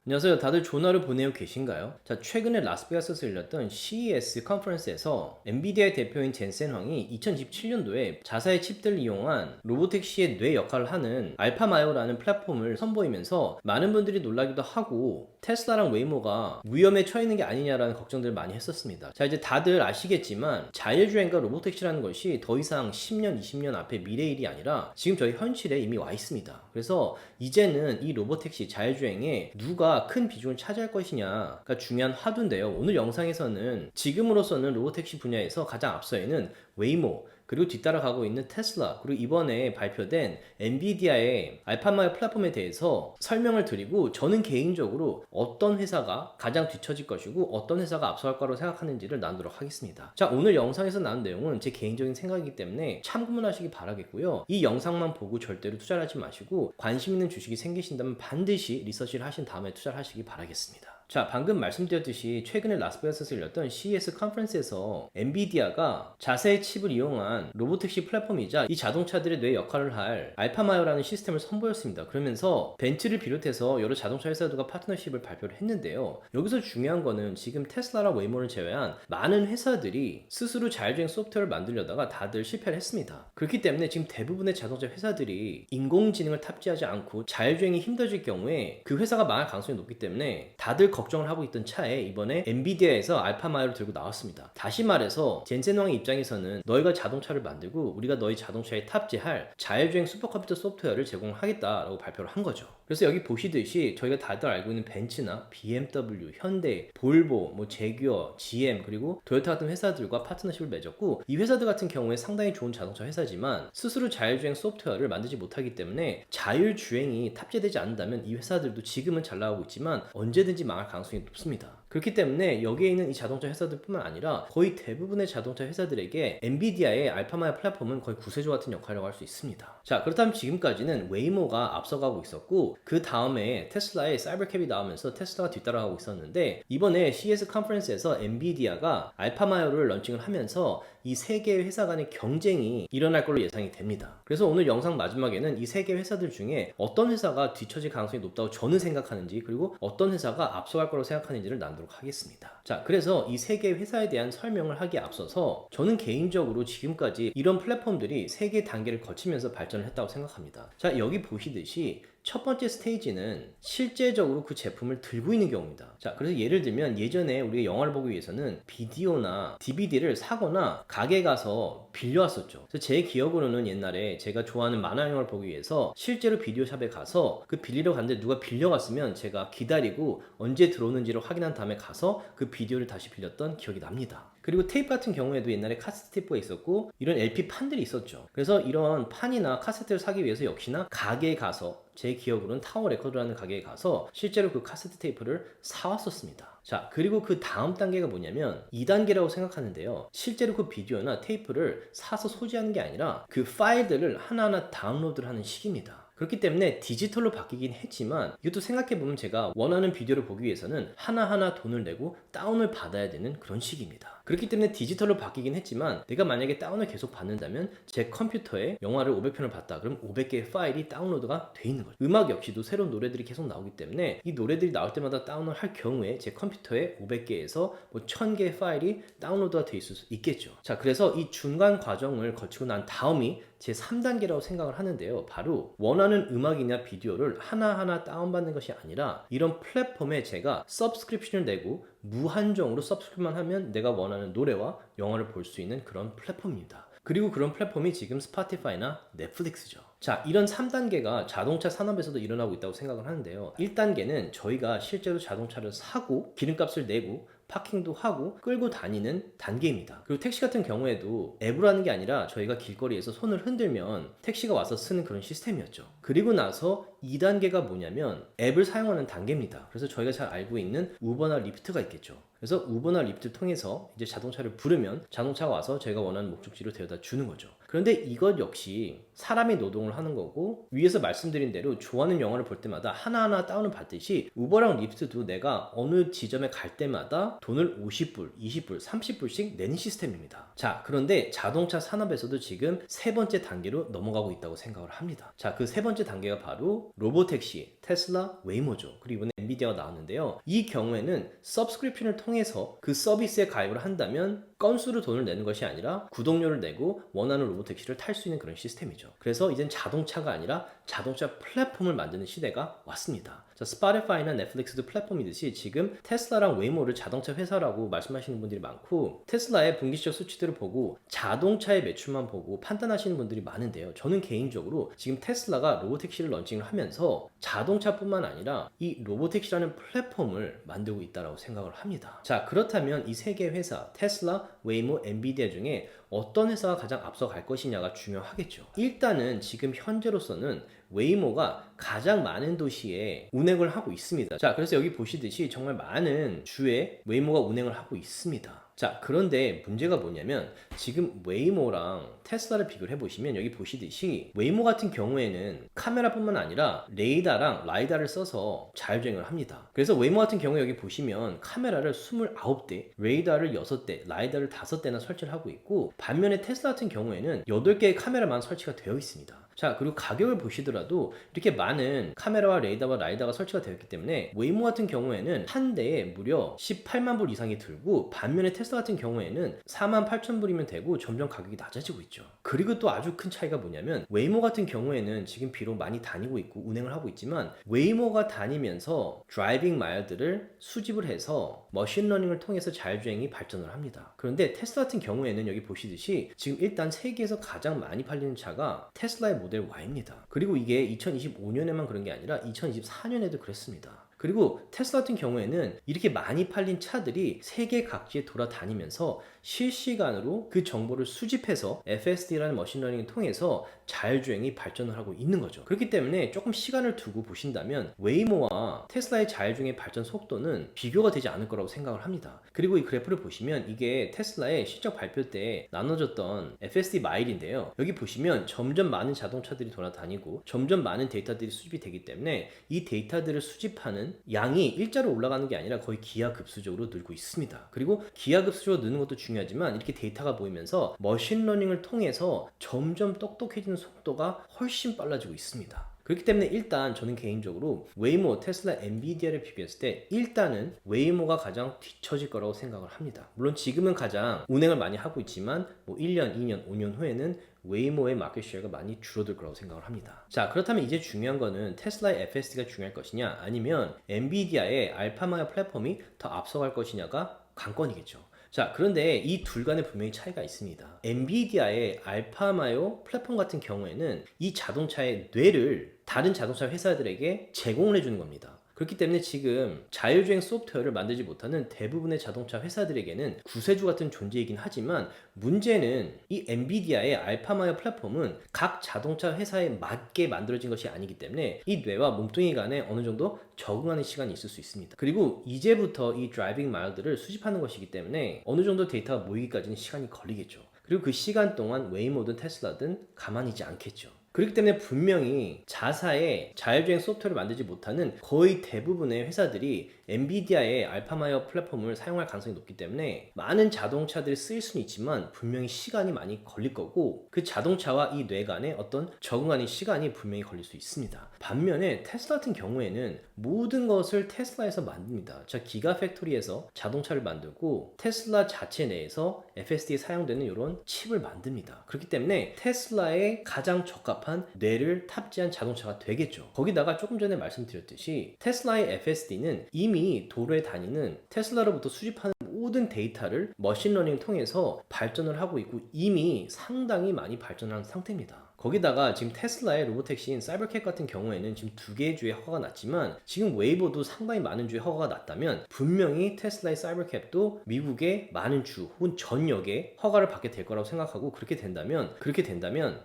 안녕하세요. 다들 좋은 하루 보내고 계신가요? 자, 최근에 라스베가스에서 열렸던 CES 컨퍼런스에서 엔비디아의 대표인 젠센 황이 2027년도에 자사의 칩들을 이용한 로보택시의 뇌 역할을 하는 알파마요라는 플랫폼을 선보이면서 많은 분들이 놀라기도 하고 테슬라랑 웨이모가 위험에 처해 있는 게 아니냐라는 걱정들을 많이 했었습니다. 자, 이제 다들 아시겠지만 자율주행과 로보택시라는 것이 더 이상 10년, 20년 앞에 미래 일이 아니라 지금 저희 현실에 이미 와 있습니다. 그래서 이제는 이 로보택시 자율주행에 누가 큰 비중을 차지할 것이냐가 중요한 화두인데요. 오늘 영상에서는 지금으로서는 로보택시 분야에서 가장 앞서 있는 웨이모, 그리고 뒤따라가고 있는 테슬라, 그리고 이번에 발표된 엔비디아의 알파마요 플랫폼에 대해서 설명을 드리고, 저는 개인적으로 어떤 회사가 가장 뒤처질 것이고 어떤 회사가 앞서갈 거라고 생각하는지를 나누도록 하겠습니다. 자, 오늘 영상에서 나눈 내용은 제 개인적인 생각이기 때문에 참고만 하시기 바라겠고요. 이 영상만 보고 절대로 투자를 하지 마시고 관심 있는 주식이 생기신다면 반드시 리서치를 하신 다음에 투자를 하시기 바라겠습니다. 자, 방금 말씀드렸듯이 최근에 라스베가스에서 열렸던 CES 컨퍼런스에서 엔비디아가 자사의 칩을 이용한 로보택시 플랫폼이자 이 자동차들의 뇌 역할을 할 알파마요라는 시스템을 선보였습니다. 그러면서 벤츠를 비롯해서 여러 자동차 회사들과 파트너십을 발표를 했는데요. 여기서 중요한 거는 지금 테슬라랑 웨이모를 제외한 많은 회사들이 스스로 자율주행 소프트웨어를 만들려다가 다들 실패를 했습니다. 그렇기 때문에 지금 대부분의 자동차 회사들이 인공지능을 탑재하지 않고 자율주행이 힘들어질 경우에 그 회사가 망할 가능성이 높기 때문에 다들 걱정을 하고 있던 차에 이번에 엔비디아에서 알파마요를 들고 나왔습니다. 다시 말해서 젠센 황의 입장에서는 너희가 자동차를 만들고 우리가 너희 자동차에 탑재할 자율주행 슈퍼컴퓨터 소프트웨어를 제공하겠다라고 발표를 한 거죠. 그래서 여기 보시듯이 저희가 다들 알고 있는 벤츠나 BMW, 현대, 볼보, 제규어, GM, 그리고 토요타 같은 회사들과 파트너십을 맺었고, 이 회사들 같은 경우에 상당히 좋은 자동차 회사지만 스스로 자율주행 소프트웨어를 만들지 못하기 때문에 자율주행이 탑재되지 않는다면 이 회사들도 지금은 잘 나오고 있지만 언제든지 망할 가능성이 높습니다. 그렇기 때문에 여기에 있는 이 자동차 회사들 뿐만 아니라 거의 대부분의 자동차 회사들에게 엔비디아의 알파마요 플랫폼은 거의 구세주 같은 역할이라고 할 수 있습니다. 자, 그렇다면 지금까지는 웨이모가 앞서가고 있었고, 그 다음에 테슬라의 사이버캡이 나오면서 테슬라가 뒤따라가고 있었는데, 이번에 CES 컨퍼런스에서 엔비디아가 알파마요를 런칭을 하면서 이 세 개의 회사 간의 경쟁이 일어날 걸로 예상이 됩니다. 그래서 오늘 영상 마지막에는 이 세 개 회사들 중에 어떤 회사가 뒤처질 가능성이 높다고 저는 생각하는지, 그리고 어떤 회사가 앞서갈 거라고 생각하는지를 나누도록 하겠습니다. 자, 그래서 이 세 개의 회사에 대한 설명을 하기에 앞서서 저는 개인적으로 지금까지 이런 플랫폼들이 세 개의 단계를 거치면서 발전을 했다고 생각합니다. 자, 여기 보시듯이 첫 번째 스테이지는 실제적으로 그 제품을 들고 있는 경우입니다. 자, 그래서 예를 들면 예전에 우리가 영화를 보기 위해서는 비디오나 DVD를 사거나 가게 가서 빌려왔었죠. 그래서 제 기억으로는 옛날에 제가 좋아하는 만화 영화를 보기 위해서 실제로 비디오샵에 가서 그 빌리러 갔는데 누가 빌려갔으면 제가 기다리고 언제 들어오는지를 확인한 다음에 가서 그 비디오를 다시 빌렸던 기억이 납니다. 그리고 테이프 같은 경우에도 옛날에 카세트 테이프가 있었고 이런 LP 판들이 있었죠. 그래서 이런 판이나 카세트를 사기 위해서 역시나 가게에 가서, 제 기억으로는 타워 레코드라는 가게에 가서 실제로 그 카세트 테이프를 사왔었습니다. 자, 그리고 그 다음 단계가 뭐냐면 2단계라고 생각하는데요. 실제로 그 비디오나 테이프를 사서 소지하는 게 아니라 그 파일들을 하나하나 다운로드를 하는 시기입니다. 그렇기 때문에 디지털로 바뀌긴 했지만 이것도 생각해보면 제가 원하는 비디오를 보기 위해서는 하나하나 돈을 내고 다운을 받아야 되는 그런 시기입니다. 그렇기 때문에 디지털로 바뀌긴 했지만 내가 만약에 다운을 계속 받는다면 제 컴퓨터에 영화를 500편을 봤다 그럼 500개의 파일이 다운로드가 돼 있는 거죠. 음악 역시도 새로운 노래들이 계속 나오기 때문에 이 노래들이 나올 때마다 다운을 할 경우에 제 컴퓨터에 500개에서 1000개의 파일이 다운로드가 돼 있을 수 있겠죠. 자, 그래서 이 중간 과정을 거치고 난 다음이 제 3단계라고 생각을 하는데요. 바로 원하는 음악이나 비디오를 하나하나 다운받는 것이 아니라 이런 플랫폼에 제가 서브스크립션을 내고 무한정으로 서브스크립만 하면 내가 원하는 노래와 영화를 볼 수 있는 그런 플랫폼입니다. 그리고 그런 플랫폼이 지금 스포티파이나 넷플릭스죠. 자, 이런 3단계가 자동차 산업에서도 일어나고 있다고 생각을 하는데요. 1단계는 저희가 실제로 자동차를 사고 기름값을 내고 파킹도 하고 끌고 다니는 단계입니다. 그리고 택시 같은 경우에도 앱으로 하는 게 아니라 저희가 길거리에서 손을 흔들면 택시가 와서 쓰는 그런 시스템이었죠. 그리고 나서 2단계가 뭐냐면 앱을 사용하는 단계입니다. 그래서 저희가 잘 알고 있는 우버나 리프트가 있겠죠. 그래서 우버나 리프트를 통해서 이제 자동차를 부르면 자동차가 와서 저희가 원하는 목적지로 데려다 주는 거죠. 그런데 이것 역시 사람이 노동을 하는 거고, 위에서 말씀드린 대로 좋아하는 영화를 볼 때마다 하나하나 다운을 받듯이 우버랑 리프트도 내가 어느 지점에 갈 때마다 돈을 50불, 20불, 30불씩 내는 시스템입니다. 자, 그런데 자동차 산업에서도 지금 세 번째 단계로 넘어가고 있다고 생각을 합니다. 자, 그 세 번째 단계가 바로 로보택시, 테슬라 웨이모죠. 그리고 이번에 엔비디아가 나왔는데요. 이 경우에는 서브스크립션을 통해서 그 서비스에 가입을 한다면 건수로 돈을 내는 것이 아니라 구독료를 내고 원하는 로보택시를 탈 수 있는 그런 시스템이죠. 그래서 이젠 자동차가 아니라 자동차 플랫폼을 만드는 시대가 왔습니다. 자, 스포티파이나 넷플릭스도 플랫폼이듯이 지금 테슬라랑 웨이모를 자동차 회사라고 말씀하시는 분들이 많고 테슬라의 분기점 수치들을 보고 자동차의 매출만 보고 판단하시는 분들이 많은데요. 저는 개인적으로 지금 테슬라가 로보택시를 런칭을 하면서 자동차뿐만 아니라 이 로보택시라는 플랫폼을 만들고 있다고 생각을 합니다. 자, 그렇다면 이 세 개 회사 테슬라, 웨이모, 엔비디아 중에 어떤 회사가 가장 앞서갈 것이냐가 중요하겠죠. 일단은 지금 현재로서는 웨이모가 가장 많은 도시에 운행을 하고 있습니다. 자, 그래서 여기 보시듯이 정말 많은 주에 웨이모가 운행을 하고 있습니다. 자, 그런데 문제가 뭐냐면 지금 웨이모랑 테슬라를 비교를 해보시면 여기 보시듯이 웨이모 같은 경우에는 카메라뿐만 아니라 레이더랑 라이다를 써서 자율주행을 합니다. 그래서 웨이모 같은 경우에 여기 보시면 카메라를 29대, 레이더를 6대, 라이다를 5대나 설치를 하고 있고 반면에 테슬라 같은 경우에는 8개의 카메라만 설치가 되어 있습니다. 자, 그리고 가격을 보시더라도 이렇게 많은 카메라와 레이더와 라이다가 설치가 되어 있기 때문에 웨이모 같은 경우에는 한 대에 무려 18만 불 이상이 들고 반면에 테슬라 같은 경우에는 4만 8천 불이면 되고 점점 가격이 낮아지고 있죠. 그리고 또 아주 큰 차이가 뭐냐면 웨이모 같은 경우에는 지금 비록 많이 다니고 있고 운행을 하고 있지만 웨이모가 다니면서 드라이빙 마일들을 수집을 해서 머신러닝을 통해서 자율주행이 발전을 합니다. 그런데 테슬라 같은 경우에는 여기 보시듯이 지금 일단 세계에서 가장 많이 팔리는 차가 테슬라의 모델 Y입니다. 그리고 이게 2025년에만 그런 게 아니라 2024년에도 그랬습니다. 그리고 테슬라 같은 경우에는 이렇게 많이 팔린 차들이 세계 각지에 돌아다니면서 실시간으로 그 정보를 수집해서 FSD라는 머신러닝을 통해서 자율주행이 발전을 하고 있는 거죠. 그렇기 때문에 조금 시간을 두고 보신다면 웨이모와 테슬라의 자율주행의 발전 속도는 비교가 되지 않을 거라고 생각을 합니다. 그리고 이 그래프를 보시면 이게 테슬라의 실적 발표 때 나눠졌던 FSD 마일인데요. 여기 보시면 점점 많은 자동차들이 돌아다니고 점점 많은 데이터들이 수집이 되기 때문에 이 데이터들을 수집하는 양이 일자로 올라가는 게 아니라 거의 기하급수적으로 늘고 있습니다. 그리고 기하급수적으로 느는 것도 중요하지만 이렇게 데이터가 보이면서 머신러닝을 통해서 점점 똑똑해지는 속도가 훨씬 빨라지고 있습니다. 그렇기 때문에 일단 저는 개인적으로 웨이모, 테슬라, 엔비디아를 비교했을 때 일단은 웨이모가 가장 뒤처질 거라고 생각을 합니다. 물론 지금은 가장 운행을 많이 하고 있지만 뭐 1년, 2년, 5년 후에는 웨이모의 마켓 쉐어가 많이 줄어들 거라고 생각을 합니다. 자, 그렇다면 이제 중요한 거는 테슬라의 FSD가 중요할 것이냐 아니면 엔비디아의 알파마요 플랫폼이 더 앞서갈 것이냐가 관건이겠죠. 자, 그런데 이 둘 간에 분명히 차이가 있습니다. 엔비디아의 알파마요 플랫폼 같은 경우에는 이 자동차의 뇌를 다른 자동차 회사들에게 제공을 해주는 겁니다. 그렇기 때문에 지금 자율주행 소프트웨어를 만들지 못하는 대부분의 자동차 회사들에게는 구세주 같은 존재이긴 하지만 문제는 이 엔비디아의 알파마요 플랫폼은 각 자동차 회사에 맞게 만들어진 것이 아니기 때문에 이 뇌와 몸뚱이 간에 어느 정도 적응하는 시간이 있을 수 있습니다. 그리고 이제부터 이 드라이빙 마일들을 수집하는 것이기 때문에 어느 정도 데이터가 모이기까지는 시간이 걸리겠죠. 그리고 그 시간 동안 웨이모든 테슬라든 가만히 있지 않겠죠. 그렇기 때문에 분명히 자사의 자율주행 소프트웨어를 만들지 못하는 거의 대부분의 회사들이 엔비디아의 알파마이어 플랫폼을 사용할 가능성이 높기 때문에 많은 자동차들이 쓰일 수는 있지만 분명히 시간이 많이 걸릴 거고 그 자동차와 이 뇌 간의 어떤 적응하는 시간이 분명히 걸릴 수 있습니다. 반면에 테슬라 같은 경우에는 모든 것을 테슬라에서 만듭니다. 자, 기가 팩토리에서 자동차를 만들고 테슬라 자체 내에서 FSD에 사용되는 이런 칩을 만듭니다. 그렇기 때문에 테슬라에 가장 적합한 뇌를 탑재한 자동차가 되겠죠. 거기다가 조금 전에 말씀드렸듯이 테슬라의 FSD는 이미 도로에 다니는 테슬라로부터 수집하는 모든 데이터를 머신러닝을 통해서 발전을 하고 있고 이미 상당히 많이 발전한 상태입니다. 거기다가 지금 테슬라의 로보택시인 사이버캡 같은 경우에는 지금 2개의 주에 허가가 났지만 지금 웨이보도 상당히 많은 주에 허가가 났다면 분명히 테슬라의 사이버캡도 미국의 많은 주 혹은 전역에 허가를 받게 될 거라고 생각하고 그렇게 된다면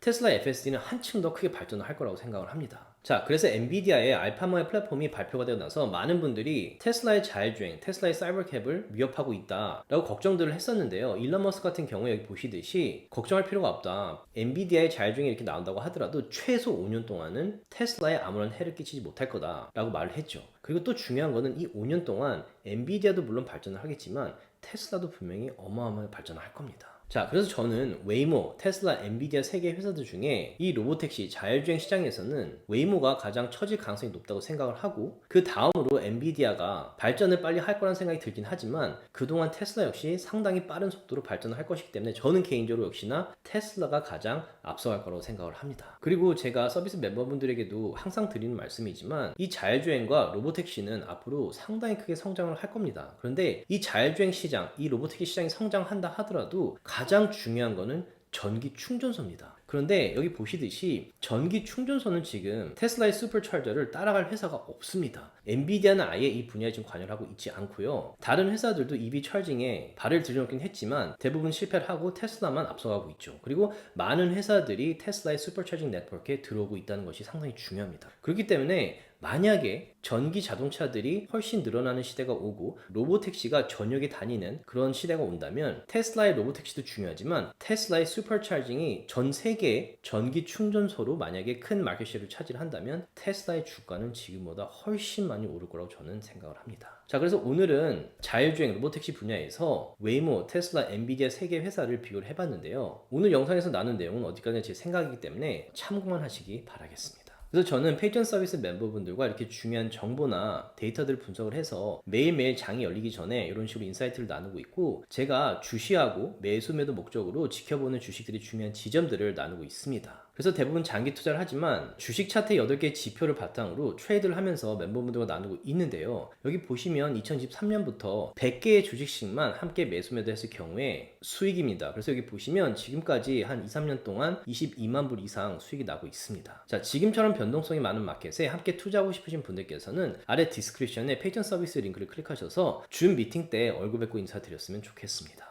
테슬라 FSD는 한층 더 크게 발전을 할 거라고 생각을 합니다. 자, 그래서 엔비디아의 알파마의 플랫폼이 발표가 되고 나서 많은 분들이 테슬라의 자율주행, 테슬라의 사이버캡을 위협하고 있다 라고 걱정들을 했었는데요. 일론 머스크 같은 경우에 여기 보시듯이 걱정할 필요가 없다. 엔비디아의 자율주행이 이렇게 나온다고 하더라도 최소 5년 동안은 테슬라에 아무런 해를 끼치지 못할 거다 라고 말을 했죠. 그리고 또 중요한 거는 이 5년 동안 엔비디아도 물론 발전을 하겠지만 테슬라도 분명히 어마어마하게 발전을 할 겁니다. 자, 그래서 저는 웨이모, 테슬라, 엔비디아 세 개 회사들 중에 이 로보택시 자율주행 시장에서는 웨이모가 가장 처질 가능성이 높다고 생각을 하고, 그 다음으로 엔비디아가 발전을 빨리 할 거란 생각이 들긴 하지만 그동안 테슬라 역시 상당히 빠른 속도로 발전을 할 것이기 때문에 저는 개인적으로 역시나 테슬라가 가장 앞서갈 거라고 생각을 합니다. 그리고 제가 서비스 멤버분들에게도 항상 드리는 말씀이지만 이 자율주행과 로보택시는 앞으로 상당히 크게 성장을 할 겁니다. 그런데 이 자율주행 시장, 이 로보택시 시장이 성장한다 하더라도 가장 중요한 거는 전기 충전소입니다. 그런데 여기 보시듯이 전기 충전소는 지금 테슬라의 슈퍼차저를 따라갈 회사가 없습니다. 엔비디아는 아예 이 분야에 지금 관여를 하고 있지 않고요. 다른 회사들도 EV 차징에 발을 들여놓긴 했지만 대부분 실패를 하고 테슬라만 앞서가고 있죠. 그리고 많은 회사들이 테슬라의 슈퍼차징 네트워크에 들어오고 있다는 것이 상당히 중요합니다. 그렇기 때문에 만약에 전기 자동차들이 훨씬 늘어나는 시대가 오고 로보택시가 전역에 다니는 그런 시대가 온다면 테슬라의 로보택시도 중요하지만 테슬라의 슈퍼차징이 전 세계의 전기 충전소로 만약에 큰 마켓쉐어를 차지한다면 테슬라의 주가는 지금보다 훨씬 많이 오를 거라고 저는 생각을 합니다. 자, 그래서 오늘은 자율주행 로보택시 분야에서 웨이모, 테슬라, 엔비디아 세 개 회사를 비교를 해봤는데요. 오늘 영상에서 나눈 내용은 어디까지나 제 생각이기 때문에 참고만 하시기 바라겠습니다. 그래서 저는 페이전 서비스 멤버분들과 이렇게 중요한 정보나 데이터들을 분석을 해서 매일매일 장이 열리기 전에 이런 식으로 인사이트를 나누고 있고, 제가 주시하고 매수 매도 목적으로 지켜보는 주식들이 중요한 지점들을 나누고 있습니다. 그래서 대부분 장기 투자를 하지만 주식 차트 8개의 지표를 바탕으로 트레이드를 하면서 멤버분들과 나누고 있는데요. 여기 보시면 2013년부터 100개의 주식씩만 함께 매수 매도했을 경우에 수익입니다. 그래서 여기 보시면 지금까지 한 2, 3년 동안 22만 불 이상 수익이 나고 있습니다. 자, 지금처럼 변동성이 많은 마켓에 함께 투자하고 싶으신 분들께서는 아래 디스크립션에 페이전 서비스 링크를 클릭하셔서 줌 미팅 때 얼굴 뵙고 인사드렸으면 좋겠습니다.